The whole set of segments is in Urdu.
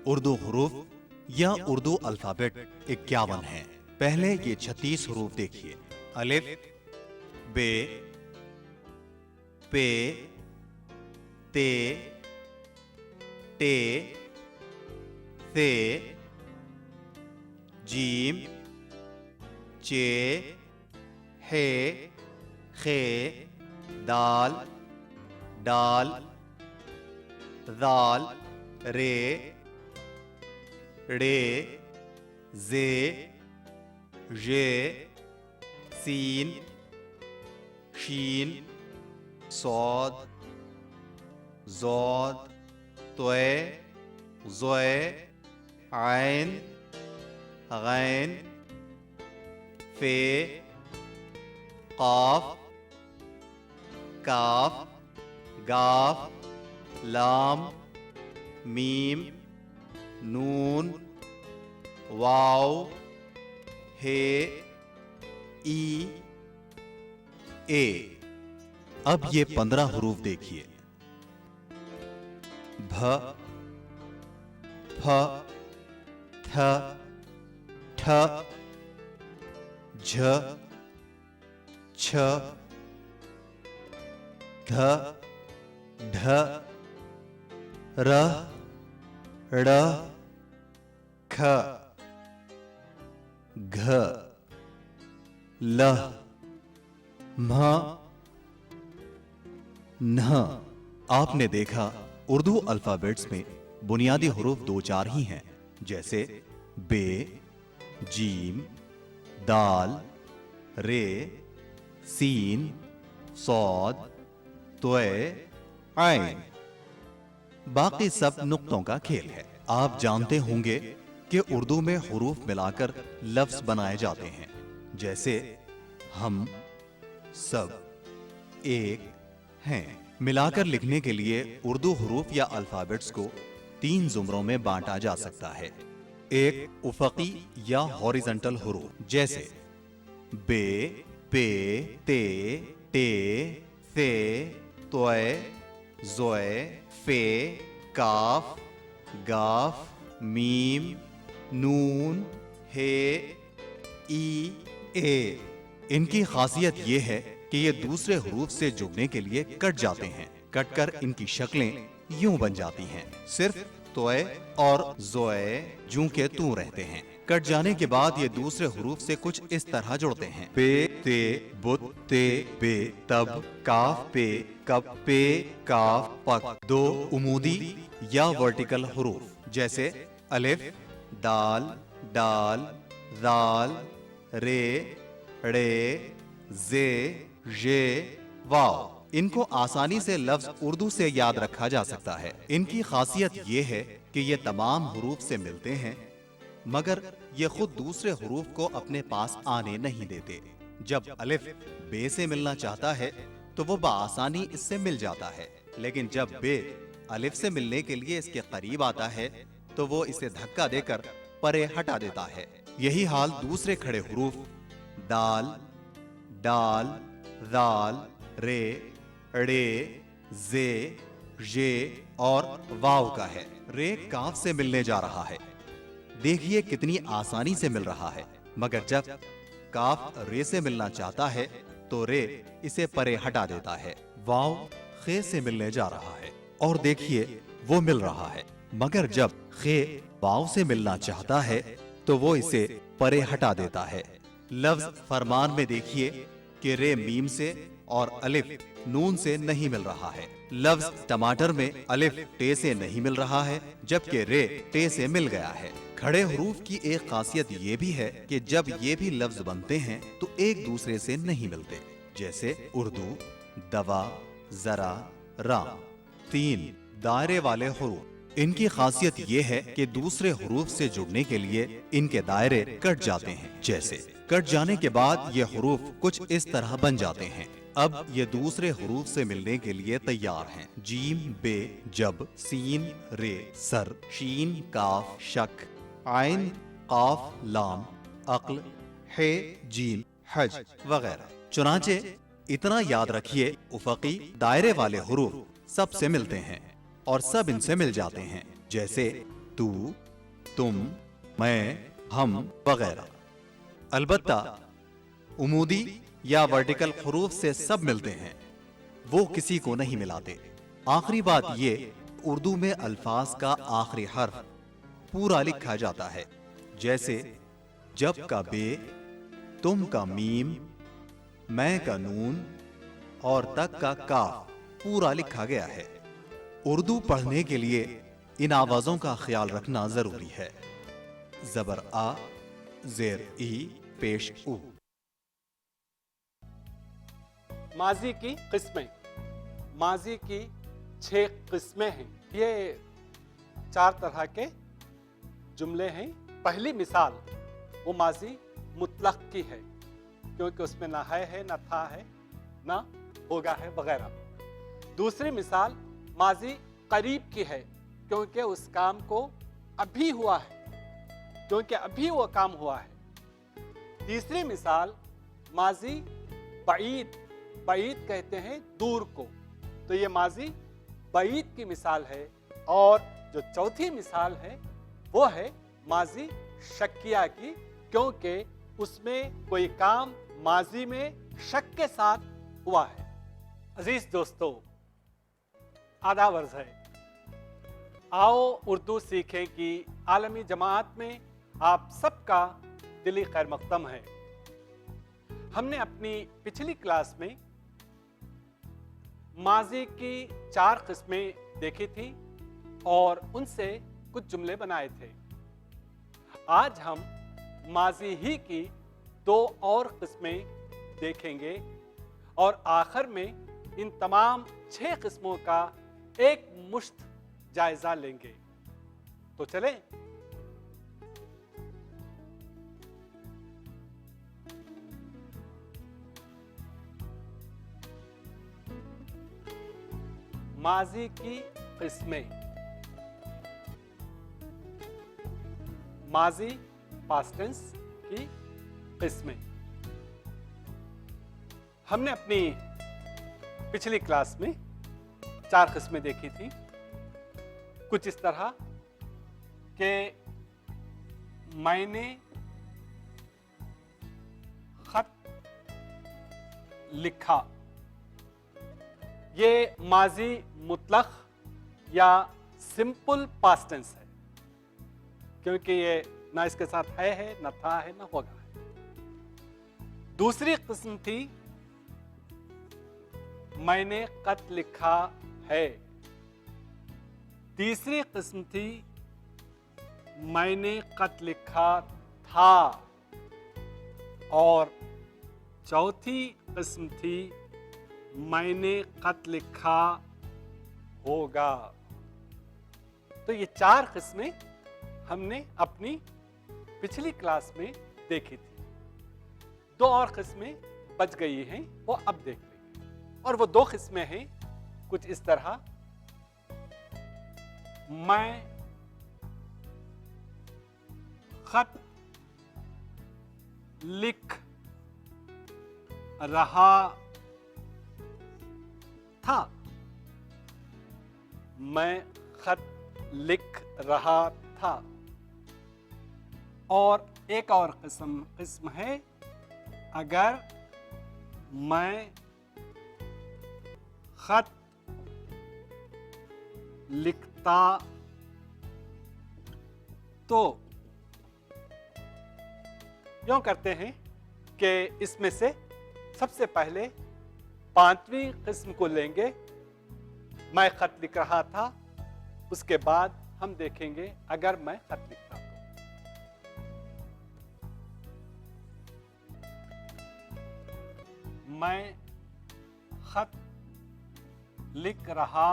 اردو حروف یا اردو الفابیٹ 51 ہیں۔ پہلے یہ 36 حروف دیکھیے۔ الف، بے، پے، تے، ٹے، ثے، جیم، چے، ہے، خے، دال، ڈال، ذال، رے، ڑے، زے، ژے، سین، شین، صاد، ضاد، طے، ظے، عین، غین، فے، قاف، کاف، گاف، لام، میم، نون، واو، ہے، ای، اے۔ اب یہ 15 حروف دیکھیے۔ بھ، پھ، تھ، ٹھ، جھ، چھ، دھ، ڈھ، ر، ڑ، کھ، گھ، ل، مھ، نھ۔ آپ نے دیکھا اردو الفابیٹس میں بنیادی حروف 2-4 ہی ہیں، جیسے بے، جیم، دال، رے، سین، صاد، طے، عین۔ باقی سب نقطوں کا کھیل ہے۔ آپ جانتے ہوں گے کہ اردو میں حروف ملا کر لفظ بنائے جاتے ہیں، جیسے ہم، سب، ایک، ہیں۔ ملا کر لکھنے کے لیے اردو حروف یا الفابیٹس کو 3 زمروں میں بانٹا جا سکتا ہے۔ ایک افقی یا ہاریزنٹل حروف، جیسے بے، پے، تے، ٹے، ثے، طے، ظے، فے، کاف، گاف، میم، نون، ہے، ای، اے۔ ان کی خاصیت یہ ہے کہ یہ دوسرے حروف سے جڑنے کے لیے کٹ جاتے ہیں۔ کٹ کر ان کی شکلیں یوں بن جاتی ہیں۔ صرف طے اور ظے جوں کے توں رہتے ہیں۔ کٹ جانے کے بعد یہ دوسرے حروف سے کچھ اس طرح جڑتے ہیں۔ پے، تے، بت، تے، بے، تب، کاف، پے، کب، پے، کاف، پک۔ 2 عمودی یا ورٹیکل حروف، جیسے الف، دال، ڈال، ذال، رے، ڑے، زے، ژے، واو۔ ان کو آسانی سے لفظ اردو سے یاد رکھا جا سکتا ہے۔ ان کی خاصیت یہ ہے کہ یہ تمام حروف سے ملتے ہیں، مگر یہ خود دوسرے حروف کو اپنے پاس آنے نہیں دیتے۔ جب الف بے سے ملنا چاہتا ہے تو وہ بآسانی اس سے مل جاتا ہے، لیکن جب بے الف سے ملنے کے لیے اس کے قریب آتا ہے تو وہ اسے دھکا دے کر پرے ہٹا دیتا ہے۔ یہی حال دوسرے کھڑے حروف دال، ڈال، ذال، رے، ڑے، زے، ژے اور واو کا ہے۔ رے کاف سے ملنے جا رہا ہے۔ دیکھیے کتنی آسانی سے مل رہا ہے، مگر جب کاف رے سے ملنا چاہتا ہے تو رے اسے پرے ہٹا دیتا ہے۔ واو خے سے ملنے جا رہا ہے اور دیکھیے وہ مل رہا ہے، مگر جب خے واو سے ملنا چاہتا ہے تو وہ اسے پرے ہٹا دیتا ہے۔ لفظ فرمان میں دیکھیے کہ رے میم سے اور الف نون سے نہیں مل رہا ہے۔ لفظ ٹماٹر میں الف ٹے سے نہیں مل رہا ہے، جبکہ رے ٹے سے مل گیا ہے۔ کھڑے حروف کی ایک خاصیت یہ بھی ہے کہ جب یہ بھی لفظ بنتے ہیں تو ایک دوسرے سے نہیں ملتے، جیسے اردو، دوا، ذرا، رام۔ 3 دائرے والے حروف۔ ان کی خاصیت یہ ہے کہ دوسرے حروف سے جڑنے کے لیے ان کے دائرے کٹ جاتے ہیں، جیسے کٹ جانے کے بعد یہ حروف کچھ اس طرح بن جاتے ہیں۔ اب یہ دوسرے حروف سے ملنے کے لیے تیار ہیں۔ جیم، بے، جب، سین، رے، سر، شین، کاف، شک، عین، قاف، لام، عقل، ہے، جیم، حج وغیرہ۔ چنانچہ اتنا یاد رکھیے، افقی دائرے والے حروف سب سے ملتے ہیں اور سب ان سے مل جاتے ہیں، جیسے تو، تم، میں، ہم وغیرہ۔ البتہ عمودی یا ورٹیکل حروف سے سب ملتے ہیں، وہ کسی کو نہیں ملاتے۔ آخری بات یہ، اردو میں الفاظ کا آخری حرف پورا لکھا جاتا ہے، جیسے جب کا بے، تم کا میم، میں کا نون اور تک کا کاف پورا لکھا گیا ہے۔ اردو پڑھنے کے لیے ان آوازوں کا خیال رکھنا ضروری ہے۔ زبر آ، زیر ای، پیش او۔ ماضی کی قسمیں۔ ماضی کی 6 قسمیں ہیں۔ یہ 4 طرح کے جملے ہیں۔ پہلی مثال وہ ماضی مطلق کی ہے، کیونکہ اس میں نہ ہے نہ تھا ہے نہ ہوگا ہے وغیرہ۔ دوسری مثال ماضی قریب کی ہے، کیونکہ اس کام کو ابھی ہوا ہے، کیونکہ ابھی وہ کام ہوا ہے۔ تیسری مثال ماضی بعید، بعید کہتے ہیں دور کو، تو یہ ماضی بعید کی مثال ہے۔ اور جو چوتھی مثال ہے وہ ہے ماضی شکیہ کی، کیونکہ اس میں کوئی کام ماضی میں شک کے ساتھ ہوا ہے۔ عزیز دوستو، آداب عرض ہے، آؤ اردو سیکھیں کی عالمی جماعت میں آپ سب کا دلی خیر مقدم ہے۔ ہم نے اپنی پچھلی کلاس میں ماضی کی 4 قسمیں دیکھی تھی اور ان سے کچھ جملے بنائے تھے۔ آج ہم ماضی ہی کی 2 اور قسمیں دیکھیں گے اور آخر میں ان تمام 6 قسموں کا ایک مشت جائزہ لیں گے۔ تو چلیں۔ ماضی کی قسمیں۔ ماضی پاسٹ ٹینس کی قسمیں۔ ہم نے اپنی پچھلی کلاس میں 4 قسمیں دیکھی تھی، کچھ اس طرح کہ میں نے خط لکھا۔ یہ ماضی مطلق یا سمپل پاسٹ ٹینس ہے، کیونکہ یہ نہ اس کے ساتھ ہے نہ تھا ہے نہ ہوگا ہے۔ دوسری قسم تھی میں نے خط لکھا ہے۔ تیسری قسم تھی میں نے خط لکھا تھا، اور چوتھی قسم تھی میں نے خط لکھا ہوگا۔ تو یہ 4 قسمیں ہم نے اپنی پچھلی کلاس میں دیکھی تھی۔ 2 اور قسمیں بچ گئی ہیں، وہ اب دیکھ لیں گے۔ اور وہ 2 قسمیں ہیں کچھ اس طرح، میں خط لکھ رہا تھا۔ میں خط لکھ رہا تھا۔ اور ایک اور قسم ہے اگر میں خط لکھتا تو۔ یوں کرتے ہیں کہ اس میں سے سب سے پہلے 5ویں قسم کو لیں گے، میں خط لکھ رہا تھا، اس کے بعد ہم دیکھیں گے اگر میں خط لکھتا تو۔ میں خط لکھ رہا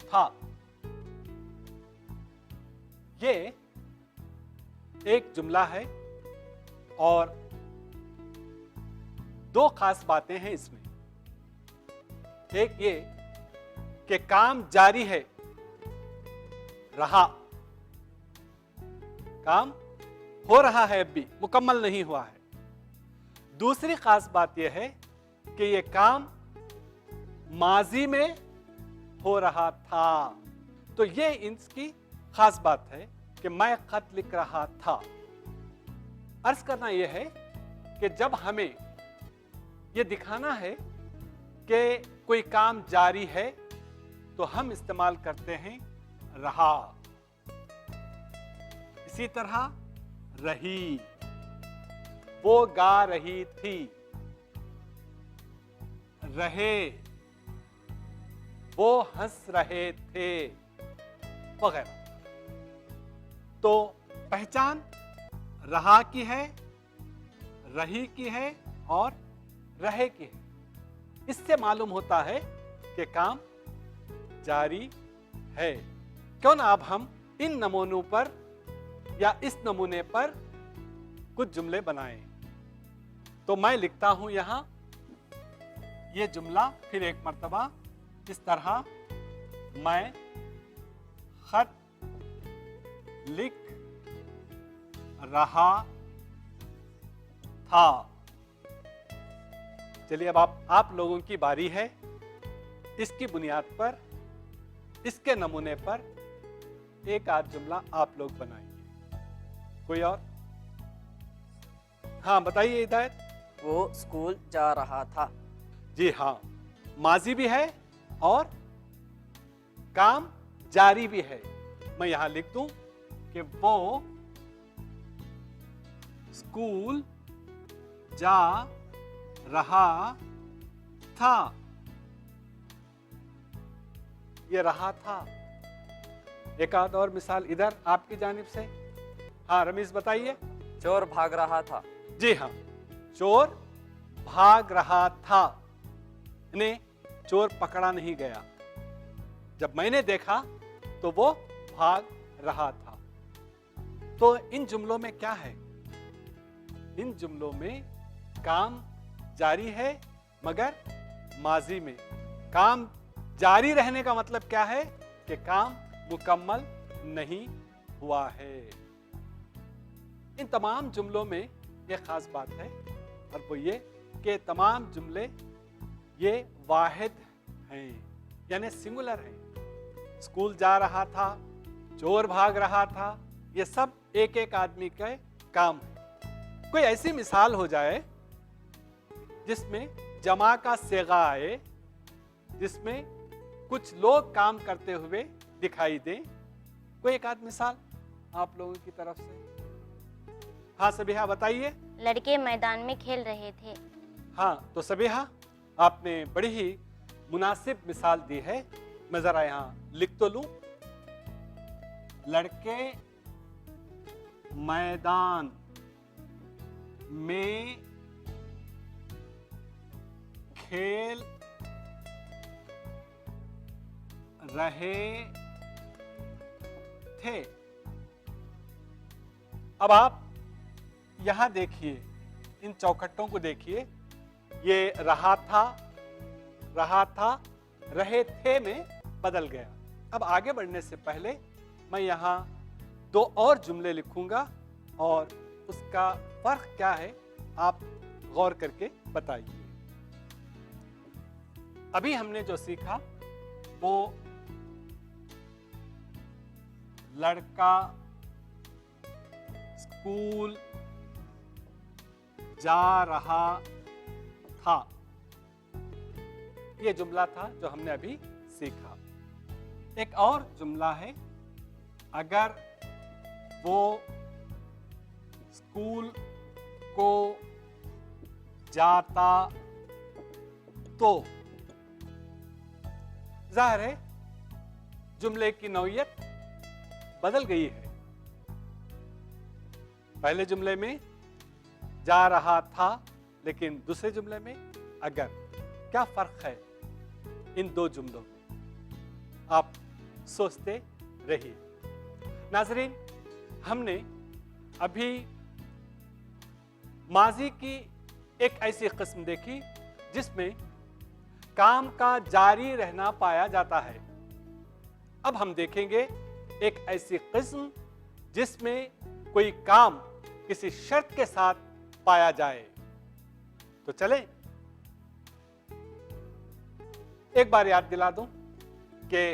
تھا۔ یہ ایک جملہ ہے اور 2 خاص باتیں ہیں اس میں۔ ایک یہ کہ کام جاری ہے، رہا، کام ہو رہا ہے، اب بھی مکمل نہیں ہوا ہے۔ دوسری خاص بات یہ ہے کہ یہ کام ماضی میں ہو رہا تھا۔ تو یہ اس کی خاص بات ہے کہ میں خط لکھ رہا تھا. عرض کرنا یہ ہے کہ جب ہمیں یہ دکھانا ہے کہ کوئی کام جاری ہے تو ہم استعمال کرتے ہیں رہا. اسی طرح رہی، وہ گا رہی تھی. رہے، وہ ہنس رہے تھے، وغیرہ. تو پہچان رہا کی ہے، رہی کی ہے اور رہے کی ہے. اس سے معلوم ہوتا ہے کہ کام جاری ہے. کیوں نہ اب ہم ان نمونوں پر یا اس نمونے پر کچھ جملے بنائیں. تو میں لکھتا ہوں یہاں یہ جملہ پھر ایک مرتبہ اس طرح، میں خط لکھ رہا تھا. چلیے اب آپ لوگوں کی باری ہے. اس کی بنیاد پر، اس کے نمونے پر ایک آدھ جملہ آپ لوگ بنائیے. کوئی اور؟ ہاں بتائیے ہدایت. وہ اسکول جا رہا تھا. جی ہاں، ماضی بھی ہے اور کام جاری بھی ہے. میں یہاں لکھ دوں کہ وہ اسکول جا رہا تھا. یہ رہا تھا. ایک آدھ اور مثال ادھر آپ کی جانب سے. ہاں رمیز بتائیے. چور بھاگ رہا تھا. جی ہاں، چور بھاگ رہا تھا. انہیں چور پکڑا نہیں گیا. جب میں نے دیکھا تو وہ بھاگ رہا تھا. تو ان جملوں میں کیا ہے؟ ان جملوں میں کام جاری ہے مگر ماضی میں. کام جاری رہنے کا مطلب کیا ہے؟ کہ کام مکمل نہیں ہوا ہے. ان تمام جملوں میں ایک خاص بات ہے اور وہ یہ کہ تمام جملے یہ واحد ہیں، یعنی سنگولر ہیں. اسکول جا رہا تھا، چور بھاگ رہا تھا، یہ سب ایک ایک آدمی کے کام ہے. کوئی ایسی مثال ہو جائے جس میں جمع کا صیغہ آئے، جس میں کچھ لوگ کام کرتے ہوئے دکھائی دیں. کوئی ایک آدھ مثال آپ لوگوں کی طرف سے. ہاں سبیحہ بتائیے. لڑکے میدان میں کھیل رہے تھے. ہاں تو سبیحہ آپ نے بڑی ہی مناسب مثال دی ہے. میں ذرا یہاں لکھ تو لوں. لڑکے میدان میں کھیل رہے تھے. اب آپ یہاں دیکھیے، ان چوکھٹوں کو دیکھیے. یہ رہا تھا، رہا تھا، رہے تھے میں بدل گیا. اب آگے بڑھنے سے پہلے میں یہاں دو اور جملے لکھوں گا اور اس کا فرق کیا ہے آپ غور کر کے بتائیے. ابھی ہم نے جو سیکھا وہ لڑکا اسکول جا رہا تھا. یہ جملہ تھا جو ہم نے ابھی سیکھا. ایک اور جملہ ہے، اگر وہ اسکول کو جاتا تو. ظاہر ہے جملے کی نوعیت بدل گئی ہے. پہلے جملے میں جا رہا تھا، لیکن دوسرے جملے میں اگر. کیا فرق ہے ان دو جملوں میں؟ آپ سوچتے رہیے. ناظرین، ہم نے ابھی ماضی کی ایک ایسی قسم دیکھی جس میں کام کا جاری رہنا پایا جاتا ہے. اب ہم دیکھیں گے ایک ایسی قسم جس میں کوئی کام کسی شرط کے ساتھ پایا جائے. تو چلیں ایک بار یاد دلا دوں کہ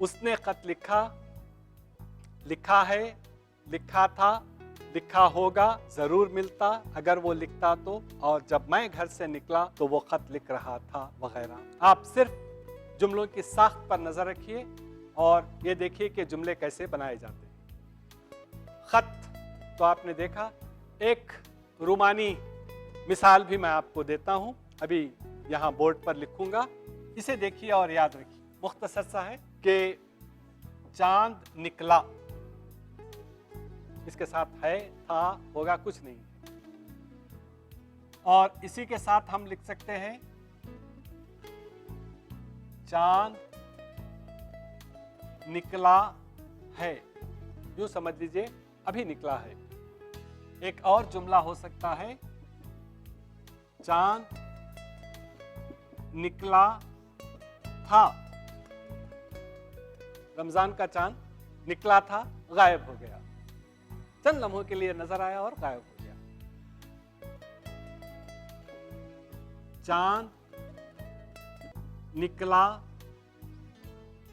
اس نے خط لکھا, لکھا ہے, لکھا تھا, لکھا ہوگا, ضرور ملتا اگر وہ لکھتا تو, اور جب میں گھر سے نکلا تو وہ خط لکھ رہا تھا, وغیرہ. آپ صرف جملوں کی ساخت پر نظر رکھیے اور یہ دیکھیے کہ جملے کیسے بنائے جاتے ہیں. خط تو آپ نے دیکھا. ایک رومانی مثال بھی میں آپ کو دیتا ہوں, ابھی یہاں بورڈ پر لکھوں گا, اسے دیکھیے اور یاد رکھیے. مختصر سا ہے کہ چاند نکلا, اس کے ساتھ ہے, تھا, ہوگا کچھ نہیں. اور اسی کے ساتھ ہم لکھ سکتے ہیں چاند نکلا ہے, یوں سمجھ لیجئے ابھی نکلا ہے. ایک اور جملہ ہو سکتا ہے چاند نکلا تھا. رمضان کا چاند نکلا تھا, غائب ہو گیا, چند لمحوں کے لیے نظر آیا اور غائب ہو گیا. چاند نکلا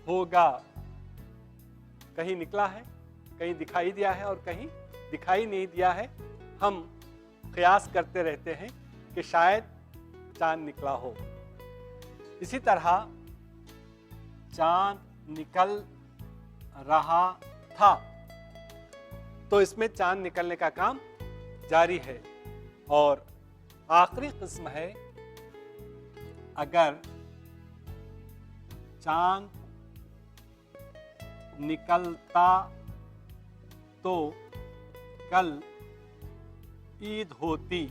ہوگا, کہیں نکلا ہے, کہیں دکھائی دیا ہے اور کہیں دکھائی نہیں دیا ہے. ہم قیاس کرتے رہتے ہیں کہ شاید چاند نکلا ہو. اسی طرح چاند نکل رہا تھا, تو اس میں چاند نکلنے کا کام جاری ہے. اور آخری قسم ہے اگر چاند نکلتا تو کل عید ہوتی.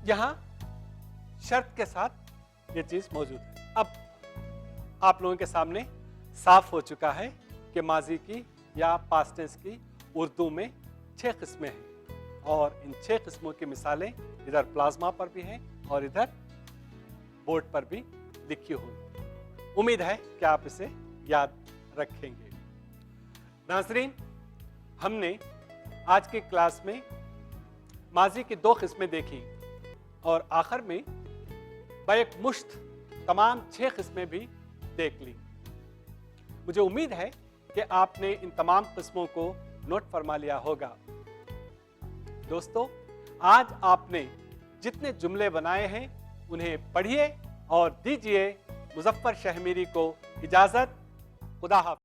یہاں شرط کے ساتھ یہ چیز موجود ہے. اب آپ لوگوں کے سامنے صاف ہو چکا ہے کہ ماضی کی یا پاسٹ ٹینس کی اردو میں 6 قسمیں ہیں, اور ان 6 قسموں کی مثالیں ادھر پلازما پر بھی ہیں اور ادھر بورڈ پر بھی لکھی ہوئی. امید ہے کہ آپ اسے یاد رکھیں گے. ناظرین, ہم نے آج کی کلاس میں ماضی کی 2 قسمیں دیکھی اور آخر میں بیک مشت تمام 6 قسمیں بھی دیکھ لی. مجھے امید ہے کہ آپ نے ان تمام قسموں کو نوٹ فرما لیا ہوگا. دوستو, آج آپ نے جتنے جملے بنائے ہیں انہیں پڑھیے اور دیجئے مظفر شہمیری کو اجازت. خدا حافظ.